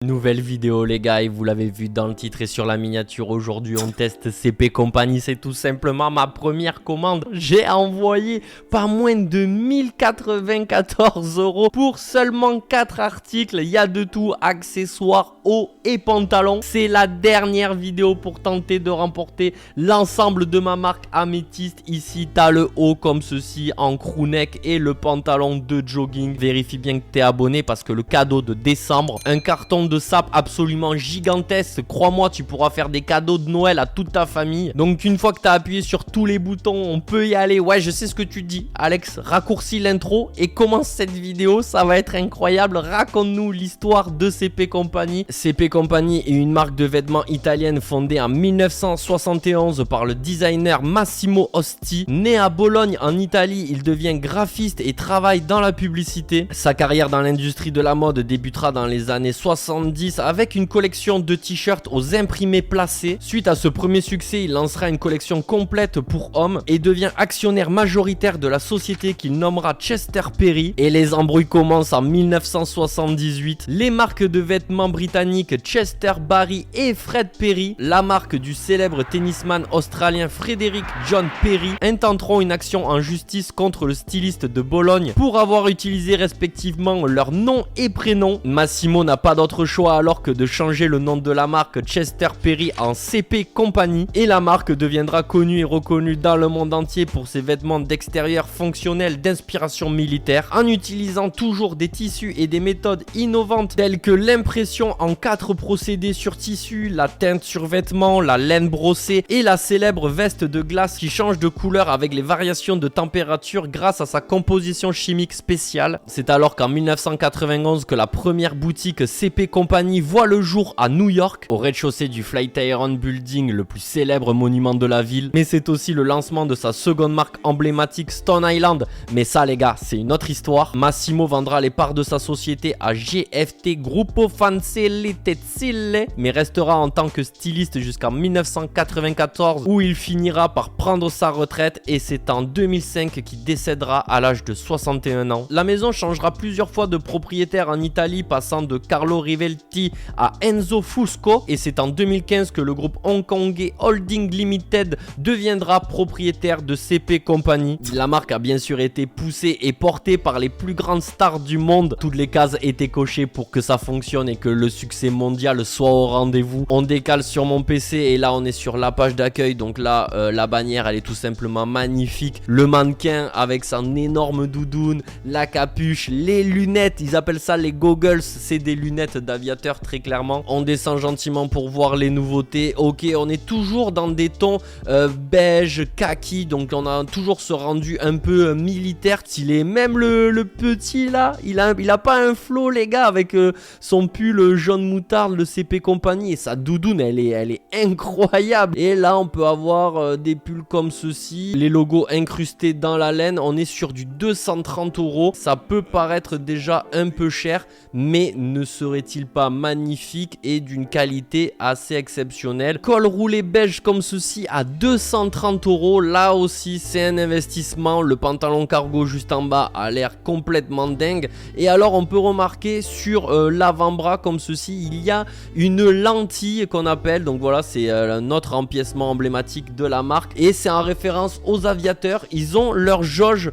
Nouvelle vidéo les gars, et vous l'avez vu dans le titre et sur la miniature. Aujourd'hui on teste CP Company, c'est tout simplement ma première commande. J'ai envoyé pas moins de 1094 € pour seulement 4 articles. Il y a de tout, accessoires, hauts et pantalons. C'est la dernière vidéo pour tenter de remporter l'ensemble de ma marque améthyste. Ici t'as le haut comme ceci en crewneck et le pantalon de jogging. Vérifie bien que t'es abonné parce que le cadeau de décembre, un carton de sap absolument gigantesque. Crois-moi, tu pourras faire des cadeaux de Noël à toute ta famille. Donc une fois que tu as appuyé sur tous les boutons, on peut y aller. Ouais, je sais ce que tu dis, Alex. Raccourcis l'intro et commence cette vidéo. Ça va être incroyable. Raconte-nous l'histoire de CP Company. CP Company est une marque de vêtements italienne fondée en 1971 par le designer Massimo Osti. Né à Bologne en Italie, il devient graphiste et travaille dans la publicité. Sa carrière dans l'industrie de la mode débutera dans les années 70 avec une collection de t-shirts aux imprimés placés. Suite à ce premier succès, il lancera une collection complète pour hommes et devient actionnaire majoritaire de la société qu'il nommera Chester Perry. Et les embrouilles commencent en 1978. Les marques de vêtements britanniques Chester, Barry et Fred Perry, la marque du célèbre tennisman australien Frédéric John Perry, intenteront une action en justice contre le styliste de Bologne pour avoir utilisé respectivement leur nom et prénom. Massimo n'a pas d'autre choix alors que de changer le nom de la marque Chester Perry en CP Company, et la marque deviendra connue et reconnue dans le monde entier pour ses vêtements d'extérieur fonctionnels d'inspiration militaire, en utilisant toujours des tissus et des méthodes innovantes telles que l'impression en 4 procédés sur tissu, la teinte sur vêtements, la laine brossée et la célèbre veste de glace qui change de couleur avec les variations de température grâce à sa composition chimique spéciale. C'est alors qu'en 1991 que la première boutique CP Company voit le jour à New York, au rez-de-chaussée du Flatiron Building, le plus célèbre monument de la ville. Mais c'est aussi le lancement de sa seconde marque emblématique Stone Island. Mais ça les gars, c'est une autre histoire. Massimo vendra les parts de sa société à GFT Gruppo Fancelle Tezzille, mais restera en tant que styliste jusqu'en 1994 où il finira par prendre sa retraite, et c'est en 2005 qu'il décédera à l'âge de 61 ans. La maison changera plusieurs fois de propriétaire en Italie, passant de Carlo Rivelti à Enzo Fusco, et c'est en 2015 que le groupe hongkongais Holding Limited deviendra propriétaire de CP Company. La marque a bien sûr été poussée et portée par les plus grandes stars du monde. Toutes les cases étaient cochées pour que ça fonctionne et que le succès mondial soit au rendez-vous. On décale sur mon PC et là on est sur la page d'accueil. Donc là la bannière elle est tout simplement magnifique. Le mannequin avec son énorme doudoune, la capuche, les lunettes, ils appellent ça les goggles, c'est des lunettes d'aviateur très clairement. On descend gentiment pour voir les nouveautés. Ok, on est toujours dans des tons beige, kaki, donc on a toujours ce rendu un peu militaire stylé. Même le petit là, il a pas un flow les gars, avec son pull jaune moutarde, le CP Company, et sa doudoune elle est incroyable. Et là on peut avoir des pulls comme ceci, les logos incrustés dans la laine. On est sur du 230 €. Ça peut paraître déjà un peu cher, mais ne serait-il pas magnifique et d'une qualité assez exceptionnelle. Col roulé beige comme ceci à 230 €. Là aussi c'est un investissement. Le pantalon cargo juste en bas a l'air complètement dingue. Et alors on peut remarquer sur l'avant-bras comme ceci, il y a une lentille qu'on appelle, donc voilà, c'est notre empiècement emblématique de la marque, et c'est en référence aux aviateurs. Ils ont leur jauge,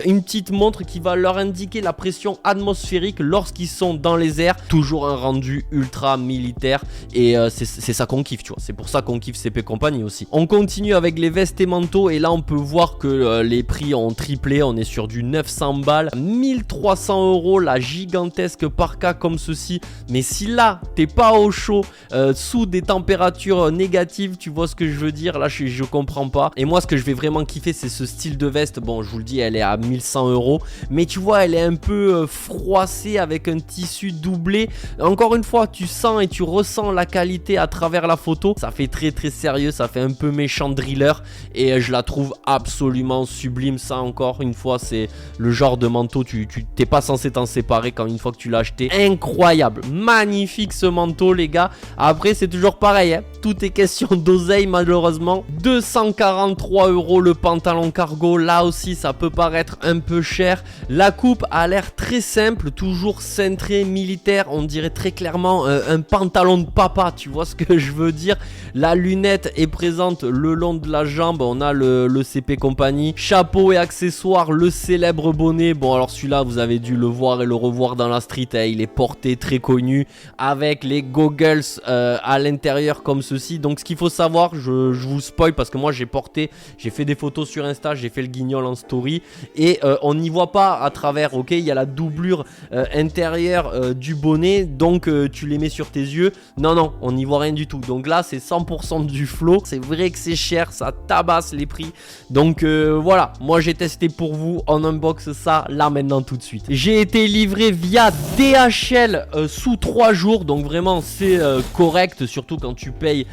une petite montre qui va leur indiquer la pression atmosphérique lorsqu'ils sont dans les airs. Toujours un rendu ultra militaire, et c'est ça qu'on kiffe, tu vois. C'est pour ça qu'on kiffe CP Company aussi. On continue avec les vestes et manteaux, et là on peut voir que les prix ont triplé. On est sur du 900 balles, 1300 € la gigantesque parka comme ceci. Mais si là t'es pas au chaud, sous des températures négatives, tu vois ce que je veux dire, là je comprends pas. Et moi ce que je vais vraiment kiffer, c'est ce style de veste. Bon, je vous le dis, elle est à 1100 €, mais tu vois elle est un peu froissée avec un tissu doublé. Encore une fois, tu sens et tu ressens la qualité à travers la photo. Ça fait très très sérieux, ça fait un peu méchant driller, et je la trouve absolument sublime. Ça encore une fois, c'est le genre de manteau, tu t'es pas censé t'en séparer quand une fois que tu l'as acheté. Incroyable, magnifique ce manteau les gars. Après c'est toujours pareil, hein. Tout est question d'oseille malheureusement. 243 € le pantalon cargo. Là aussi ça peut paraître un peu cher. La coupe a l'air très simple, toujours cintrée militaire. On dirait dirait très clairement un pantalon de papa, tu vois ce que je veux dire. La lunette est présente le long de la jambe, on a le CP Company, chapeau et accessoires, le célèbre bonnet. Bon alors celui-là vous avez dû le voir et le revoir dans la street, hein, il est porté, très connu, avec les goggles à l'intérieur comme ceci. Donc ce qu'il faut savoir, je vous spoil parce que moi j'ai porté, j'ai fait des photos sur Insta, j'ai fait le guignol en story et on n'y voit pas à travers, ok, il y a la doublure intérieure du bonnet, donc tu les mets sur tes yeux, non, on n'y voit rien du tout. Donc là c'est 100% du flow, c'est vrai que c'est cher, ça tabasse les prix. Donc voilà, moi j'ai testé pour vous, on unbox ça là maintenant tout de suite. J'ai été livré via DHL sous 3 jours, donc vraiment c'est correct, surtout quand tu payes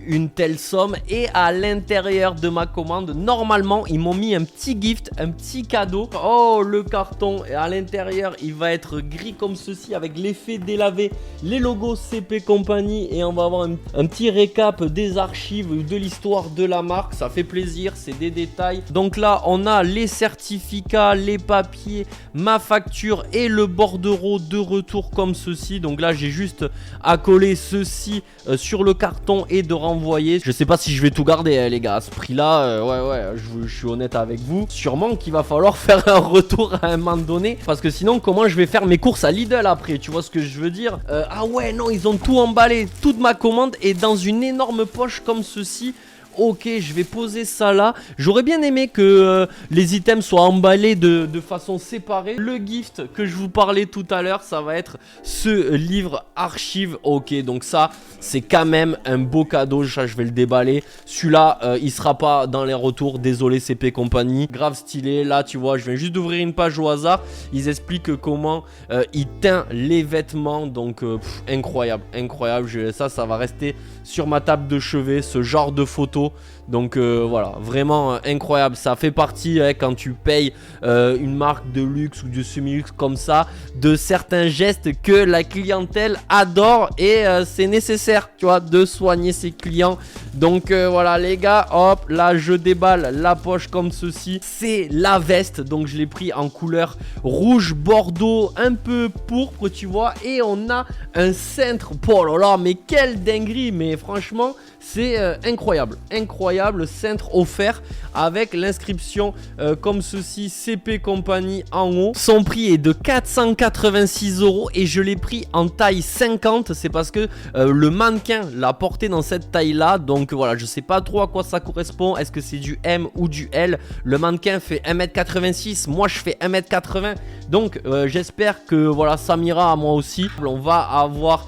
une telle somme. Et à l'intérieur de ma commande, normalement ils m'ont mis un petit gift, un petit cadeau. Oh le carton, et à l'intérieur il va être gris comme ceci avec l'effet délavé, les logos CP Company, et on va avoir un petit récap des archives, de l'histoire de la marque. Ça fait plaisir, c'est des détails. Donc là on a les certificats, les papiers, ma facture et le bordereau de retour comme ceci. Donc là j'ai juste à coller ceci sur le carton et de renvoyer. Je sais pas si je vais tout garder hein, les gars, à ce prix là ouais je suis honnête avec vous, sûrement qu'il va falloir faire un retour à un moment donné, parce que sinon comment je vais faire mes courses à Lidl après, tu vois ce que je veux dire. Ah ouais non, ils ont tout emballé, toute ma commande est dans une énorme poche comme ceci. Ok, je vais poser ça là. J'aurais bien aimé que les items soient emballés de façon séparée. Le gift que je vous parlais tout à l'heure, ça va être ce livre archive. Ok, donc ça, c'est quand même un beau cadeau. Ça, je vais le déballer. Celui-là, il sera pas dans les retours. Désolé CP Company. Grave stylé. Là, tu vois, je viens juste d'ouvrir une page au hasard. Ils expliquent comment il teint les vêtements. Donc, incroyable, incroyable. Ça va rester sur ma table de chevet, ce genre de photo. Donc voilà, vraiment incroyable. Ça fait partie quand tu payes une marque de luxe ou de semi-luxe comme ça, de certains gestes que la clientèle adore, et c'est nécessaire, tu vois, de soigner ses clients. Donc voilà les gars, hop, là je déballe la poche comme ceci. C'est la veste, donc je l'ai pris en couleur rouge bordeaux, un peu pourpre, tu vois. Et on a un cintre, oh là là, mais quelle dinguerie. Mais franchement c'est incroyable, incroyable cintre offert avec l'inscription comme ceci, CP Company en haut. Son prix est de 486 € et je l'ai pris en taille 50. C'est parce que le mannequin l'a porté dans cette taille là. Donc voilà, je sais pas trop à quoi ça correspond. Est-ce que c'est du M ou du L? Le mannequin fait 1m86, moi je fais 1m80. Donc j'espère que voilà, ça m'ira à moi aussi. On va avoir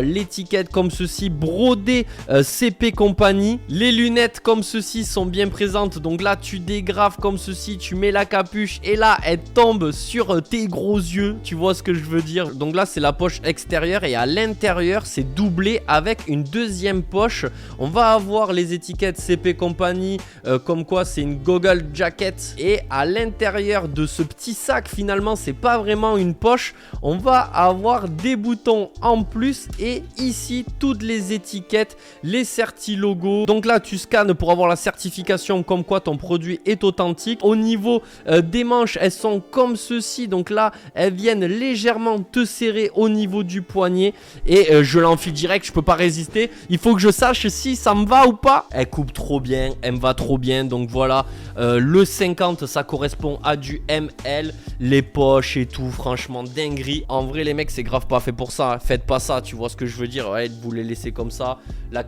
l'étiquette comme ceci, brodée CP Company. Les lunettes comme ceci sont bien présentes. Donc là tu dégraves comme ceci, tu mets la capuche et là elle tombe sur tes gros yeux. Tu vois ce que je veux dire? Donc là c'est la poche extérieure et à l'intérieur c'est doublé avec une deuxième poche. On va avoir les étiquettes CP Company comme quoi c'est une goggle jacket. Et à l'intérieur de ce petit sac, finalement c'est pas vraiment une poche, on va avoir des boutons en plus. Et ici toutes les étiquettes, les certi logos. Donc là tu scannes pour avoir la certification comme quoi ton produit est authentique. Au niveau des manches, elles sont comme ceci. Donc là elles viennent légèrement te serrer au niveau du poignet. Et je l'enfile direct, je peux pas résister. Il faut que je sache si ça me va ou pas. Elle coupe trop bien, elle me va trop bien. Donc voilà, le 50 ça correspond à du ML. Les poches et tout, franchement dinguerie. En vrai les mecs c'est grave pas fait pour ça, faites pas ça, tu vois ce que je veux dire. Ouais, vous les laissez comme ça. La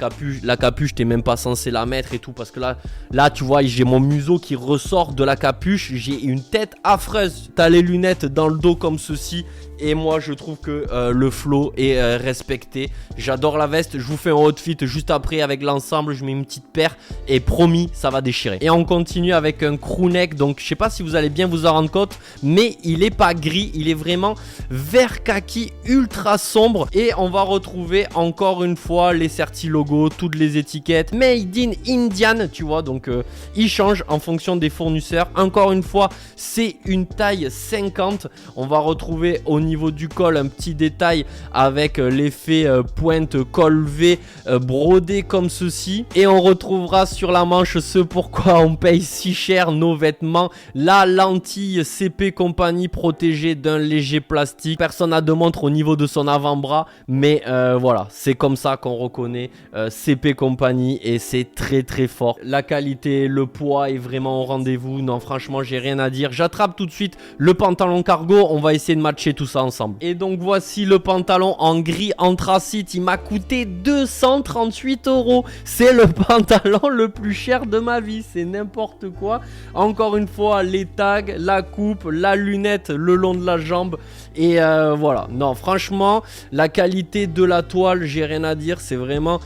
capuche t'es même pas censé la mettre et tout, parce que là tu vois j'ai mon museau qui ressort de la capuche. J'ai une tête affreuse. T'as les lunettes dans le dos comme ceci. Et moi je trouve que le flow est respecté. J'adore la veste. Je vous fais un outfit juste après avec l'ensemble. Je mets une petite paire et promis ça va déchirer. Et on continue avec un crew neck. Donc je sais pas si vous allez bien vous en rendre compte, mais il est pas gris, il est vraiment vert kaki ultra sombre. Et on va retrouver encore une fois les certi logos, toutes les étiquettes Made in Indian, tu vois. Donc il change en fonction des fournisseurs. Encore une fois c'est une taille 50. On va retrouver au niveau niveau du col, un petit détail avec l'effet pointe col V brodé comme ceci. Et on retrouvera sur la manche ce pourquoi on paye si cher nos vêtements. La lentille CP Company protégée d'un léger plastique. Personne n'a de montre au niveau de son avant-bras, mais voilà, c'est comme ça qu'on reconnaît CP Company et c'est très très fort. La qualité, le poids est vraiment au rendez-vous. Non, franchement, j'ai rien à dire. J'attrape tout de suite le pantalon cargo. On va essayer de matcher tout ça ensemble. Et donc voici le pantalon en gris anthracite. Il m'a coûté 238 €. C'est le pantalon le plus cher de ma vie. C'est n'importe quoi. Encore une fois, les tags, la coupe, la lunette le long de la jambe. Et voilà. Non, franchement, la qualité de la toile, j'ai rien à dire. C'est vraiment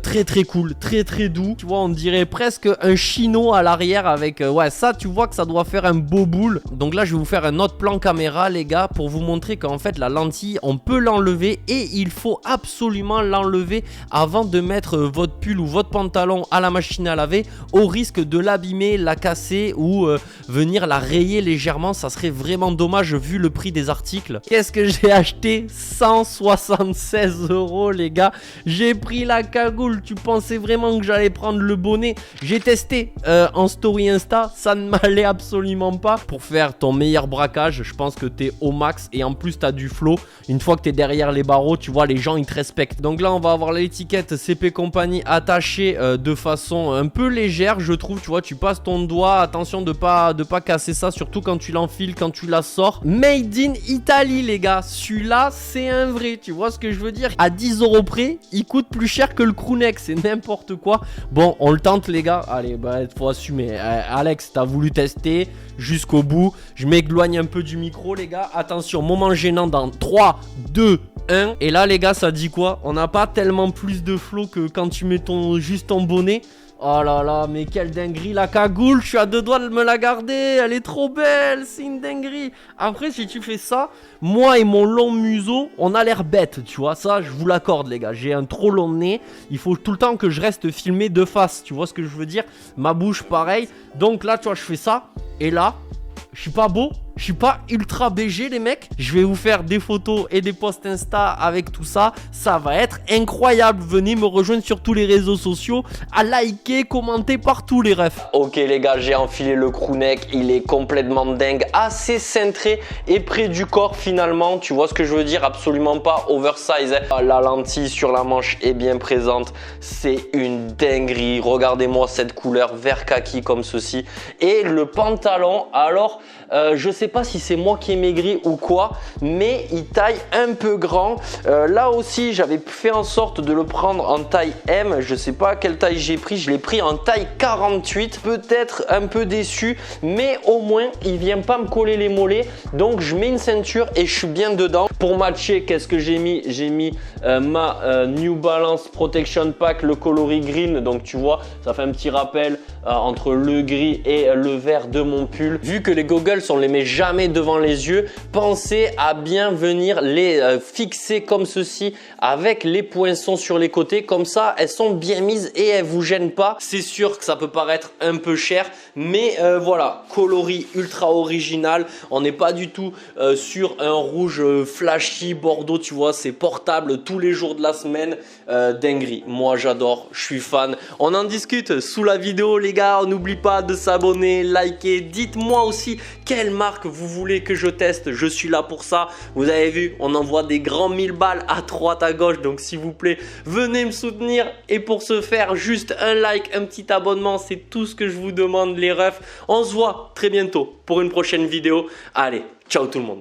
très très cool, très très doux. Tu vois, on dirait presque un chino à l'arrière avec... ouais, ça, tu vois que ça doit faire un beau boule. Donc là, je vais vous faire un autre plan caméra, les gars, pour vous montrer qu'en fait, la lentille, on peut l'enlever et il faut absolument l'enlever avant de mettre votre pull ou votre pantalon à la machine à laver, au risque de l'abîmer, la casser ou venir la rayer légèrement. Ça serait vraiment dommage vu le prix des articles. Qu'est-ce que j'ai acheté? 176 €, les gars. J'ai pris la cagoule. Tu pensais vraiment que j'allais prendre le bonnet? J'ai testé en story Insta, ça ne m'allait absolument pas. Pour faire ton meilleur braquage, je pense que t'es au max et en plus t'as du flow. Une fois que t'es derrière les barreaux, tu vois, les gens ils te respectent. Donc là, on va avoir l'étiquette CP Company attachée de façon un peu légère, je trouve. Tu vois, tu passes ton doigt, attention de pas casser ça, surtout quand tu l'enfiles, quand tu la sors. Made in Italy, les gars. Celui-là, c'est un vrai. Tu vois ce que je veux dire? À 10 € près, il coûte plus cher que le crewneck. C'est n'importe quoi. Bon, on le tente, les gars. Allez, bah, faut assumer. Alex, t'as voulu tester jusqu'au bout. Je m'éloigne un peu du micro, les gars. Attention, moment gênant dans 3, 2, 1. Et là, les gars, ça dit quoi? On n'a pas tellement plus de flow que quand tu mets juste ton bonnet. Oh là là, mais quelle dinguerie, la cagoule, je suis à deux doigts de me la garder, elle est trop belle, c'est une dinguerie. Après, si tu fais ça, moi et mon long museau, on a l'air bête, tu vois, ça, je vous l'accorde, les gars. J'ai un trop long nez, il faut tout le temps que je reste filmé de face, tu vois ce que je veux dire? Ma bouche, pareil. Donc là, tu vois, je fais ça, et là, je suis pas beau, je suis pas ultra BG, les mecs. Je vais vous faire des photos et des posts Insta avec tout ça. Ça va être incroyable. Venez me rejoindre sur tous les réseaux sociaux, à liker, commenter partout, les refs. Ok, les gars, j'ai enfilé le crewneck. Il est complètement dingue, assez cintré et près du corps finalement. Tu vois ce que je veux dire? Absolument pas oversize. La lentille sur la manche est bien présente. C'est une dinguerie. Regardez-moi cette couleur vert kaki comme ceci. Et le pantalon, alors... je sais pas si c'est moi qui ai maigri ou quoi, mais il taille un peu grand. Là aussi, j'avais fait en sorte de le prendre en taille M. Je sais pas quelle taille j'ai pris. Je l'ai pris en taille 48. Peut-être un peu déçu, mais au moins, il vient pas me coller les mollets. Donc, je mets une ceinture et je suis bien dedans. Pour matcher, qu'est-ce que j'ai mis? J'ai mis ma New Balance Protection Pack, le coloris green. Donc, tu vois, ça fait un petit rappel entre le gris et le vert de mon pull. Vu que les goggles, on les met jamais devant les yeux, pensez à bien venir les fixer comme ceci avec les poinçons sur les côtés. Comme ça, elles sont bien mises et elles vous gênent pas. C'est sûr que ça peut paraître un peu cher, mais voilà, coloris ultra original. On n'est pas du tout sur un rouge flashy bordeaux, tu vois, c'est portable tous les jours de la semaine. Dinguerie, moi j'adore, je suis fan. On en discute sous la vidéo, les gars. N'oublie pas de s'abonner, liker. Dites-moi aussi quelle marque vous voulez que je teste, je suis là pour ça. Vous avez vu, on envoie des grands 1000 balles à droite à gauche, donc s'il vous plaît, venez me soutenir. Et pour ce faire, juste un like, un petit abonnement, c'est tout ce que je vous demande, les refs. On se voit très bientôt pour une prochaine vidéo. Allez, ciao tout le monde.